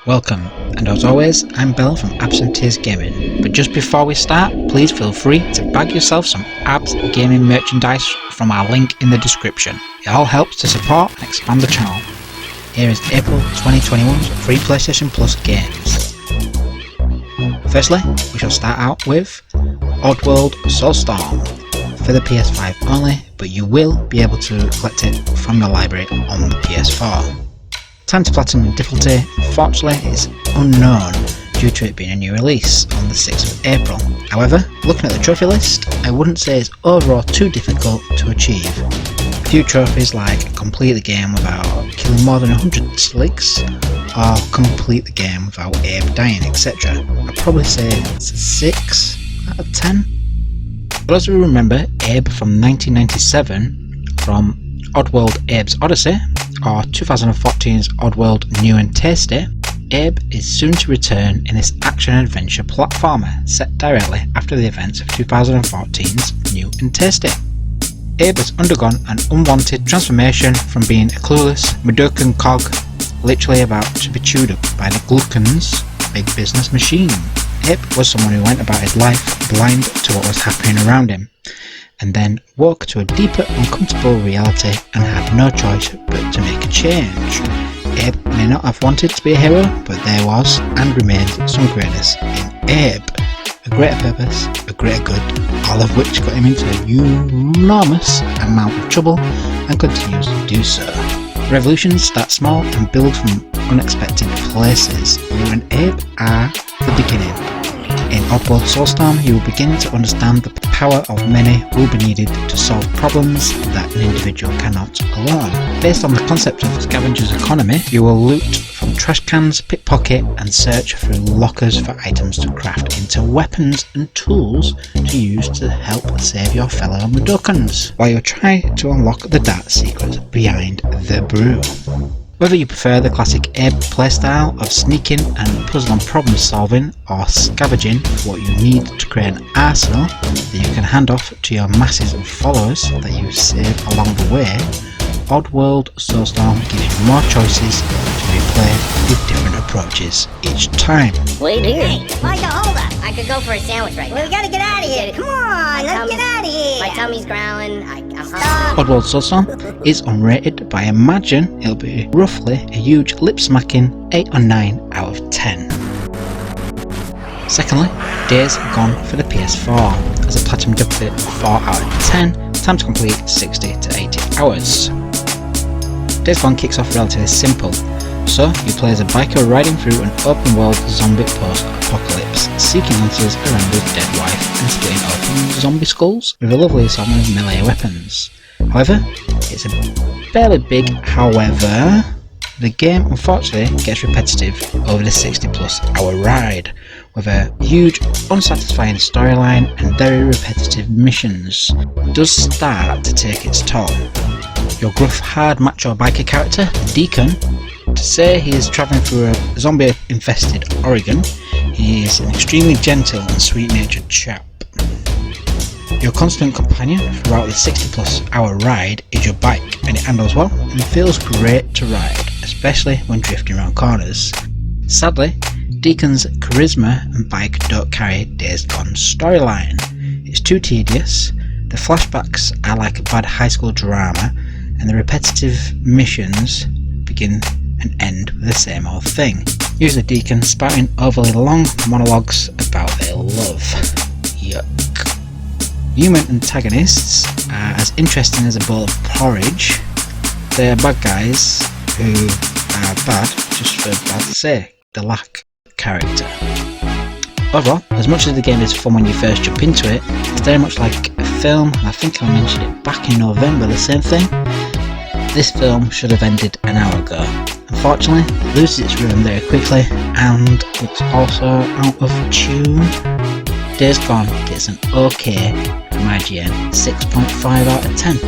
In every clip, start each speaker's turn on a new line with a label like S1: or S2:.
S1: Welcome, and as always, I'm Bell from AbsinthTears Gaming. But just before we start, please feel free to bag yourself some Abs Gaming merchandise from our link in the description. It all helps to support and expand the channel. Here is April 2021's free PlayStation Plus games. Firstly, we shall start out with Oddworld Soulstorm for the PS5 only, but you will be able to collect it from the library on the PS4. Time to Platinum difficulty, unfortunately, is unknown due to it being a new release on the 6th of April. However, looking at the trophy list, I wouldn't say it's overall too difficult to achieve. A few trophies like complete the game without killing more than 100 slicks, or complete the game without Abe dying, etc. I'd probably say it's a 6 out of 10. For those who remember Abe from 1997 from Oddworld Abe's Odyssey, or 2014's Oddworld New and Tasty, Abe is soon to return in this action-adventure platformer set directly after the events of 2014's New and Tasty. Abe has undergone an unwanted transformation from being a clueless Madokan cog, literally about to be chewed up by the Glucken's big business machine. Abe was someone who went about his life blind to what was happening around him, and then woke to a deeper, uncomfortable reality and had no choice but to make a change. Abe may not have wanted to be a hero, but there was and remains some greatness in Abe. A greater purpose, a greater good, all of which got him into an enormous amount of trouble and continues to do so. Revolutions start small and build from unexpected places. You and Abe are the beginning. In Oddworld Soulstorm, you will begin to understand the power of many will be needed to solve problems that an individual cannot alone. Based on the concept of scavenger's economy, you will loot from trash cans, pickpocket, and search through lockers for items to craft into weapons and tools to use to help save your fellow Madokans, while you try to unlock the dark secrets behind the brew. Whether you prefer the classic Abe playstyle of sneaking and puzzle and problem solving, or scavenging for what you need to create an arsenal that you can hand off to your masses of followers that you save along the way, Oddworld Soulstorm gives you more choices to be played with different approaches each time.
S2: Wait here.
S3: Hey, Micah, hold up.
S2: I could go for a sandwich right now.
S3: We gotta get out of here. Come on, let's get out of here.
S2: My tummy's growling. I'm hungry.
S1: Oddworld Soulstorm is unrated, but I imagine it'll be roughly a huge lip-smacking 8 or 9 out of 10. Secondly, Days Gone for the PS4 as a Platinum difficulty of 4 out of 10, time to complete 60 to 80 hours. Days Gone kicks off relatively simple, so you play as a biker riding through an open world zombie post-apocalypse, seeking answers around his dead wife and splitting open zombie skulls with a lovely assortment of melee weapons. However, it's a fairly big however. The game unfortunately gets repetitive over the 60 plus hour ride, with a huge unsatisfying storyline and very repetitive missions. It does start to take its toll. Your gruff, hard, macho biker character, Deacon, to say he is travelling through a zombie-infested Oregon, he is an extremely gentle and sweet-natured chap. Your constant companion throughout the 60 plus hour ride is your bike, and it handles well and feels great to ride, especially when drifting around corners. Sadly, Deacon's charisma and bike don't carry Days Gone's storyline. It's too tedious, the flashbacks are like a bad high school drama, and the repetitive missions begin and end with the same old thing. Usually Deacon spouting overly long monologues about their love. Yuck. Human antagonists are as interesting as a bowl of porridge. They are bad guys who are bad just for bad's sake. They lack character. Overall, as much as the game is fun when you first jump into it, it's very much like a film, and I think I mentioned it back in November, the same thing. This film should have ended an hour ago. Unfortunately, it loses its rhythm very quickly, and it's also out of tune. Days Gone gets an OK from IGN, 6.5 out of 10.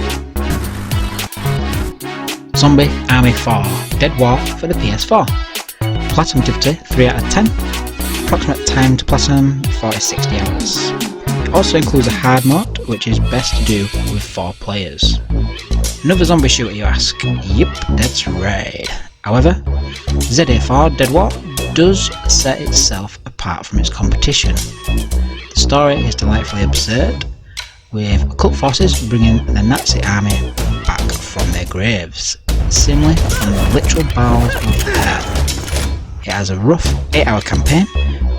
S1: Zombie Army 4 Dead War for the PS4. Platinum difficulty 3 out of 10. Approximate time to platinum 40-60 hours. It also includes a hard mode, which is best to do with 4 players. Another zombie shooter, you ask? Yep, that's right. However, ZA4 Dead War does set itself apart from its competition. The story is delightfully absurd, with occult forces bringing the Nazi army back from their graves, seemingly from the literal bowels of hell. It has a rough 8-hour campaign,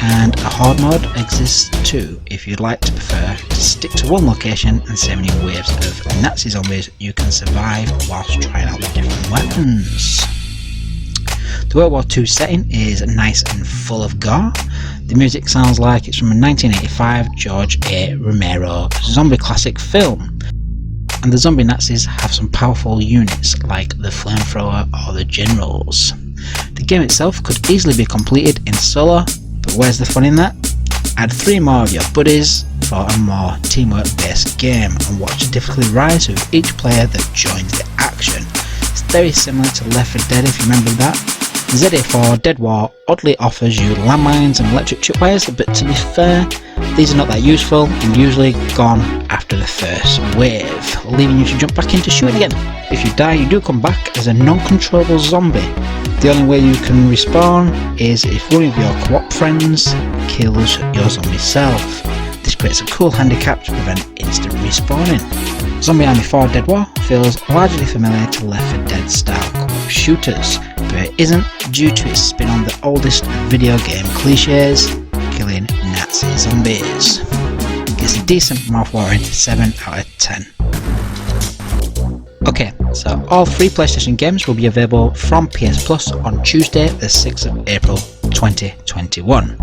S1: and a horde mode exists too if you'd like to prefer to stick to one location and see how many waves of Nazi zombies you can survive whilst trying out the different weapons. The World War II setting is nice and full of gore. The music sounds like it's from a 1985 George A. Romero zombie classic film. And the zombie Nazis have some powerful units like the flamethrower or the generals. The game itself could easily be completed in solo, but where's the fun in that? Add 3 more of your buddies for a more teamwork based game and watch the difficulty rise with each player that joins the action. It's very similar to Left 4 Dead if you remember that. ZA4 Dead War oddly offers you landmines and electric tripwires, but to be fair, these are not that useful and usually gone after the first wave, leaving you to jump back into shooting again. If you die, you do come back as a non-controllable zombie. The only way you can respawn is if one of your co-op friends kills your zombie self. This creates a cool handicap to prevent instant respawning. Zombie Army 4 Dead War feels largely familiar to Left 4 Dead style co-op shooters, but it isn't due to its spin on the oldest video game cliches, killing Nazi zombies. It's a decent mouth-watering 7 out of 10. Okay, so all 3 PlayStation games will be available from PS Plus on Tuesday the 6th of April 2021.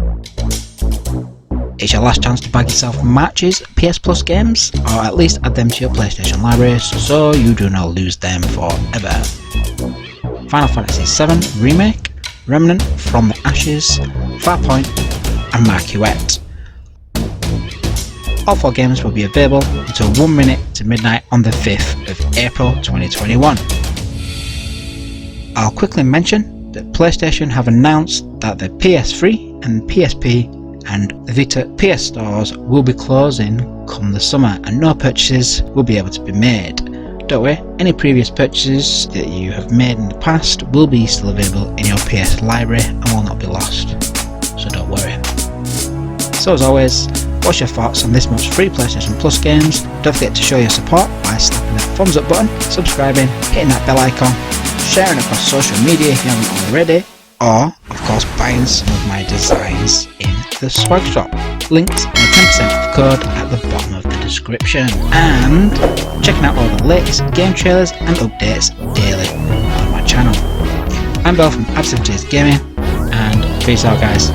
S1: It's your last chance to bag yourself March's PS Plus games, or at least add them to your PlayStation library so you do not lose them forever. Final Fantasy VII Remake, Remnant from the Ashes, Farpoint and Maquette. All 4 games will be available until 1 minute to midnight on the 5th of April 2021. I'll quickly mention that PlayStation have announced that the PS3 and PSP and the Vita PS stores will be closing come the summer and no purchases will be able to be made. Don't worry, any previous purchases that you have made in the past will be still available in your PS library and will not be lost, so don't worry. So as always, what's your thoughts on this month's free PlayStation Plus games? Don't forget to show your support by slapping that thumbs up button, subscribing, hitting that bell icon, sharing across social media if you haven't already, or of course buying some of my designs in the swag shop. Links and a 10% off code at the bottom of the description. And checking out all the latest game trailers and updates daily on my channel. I'm Bell from AbsinthTears Gaming, and peace out guys.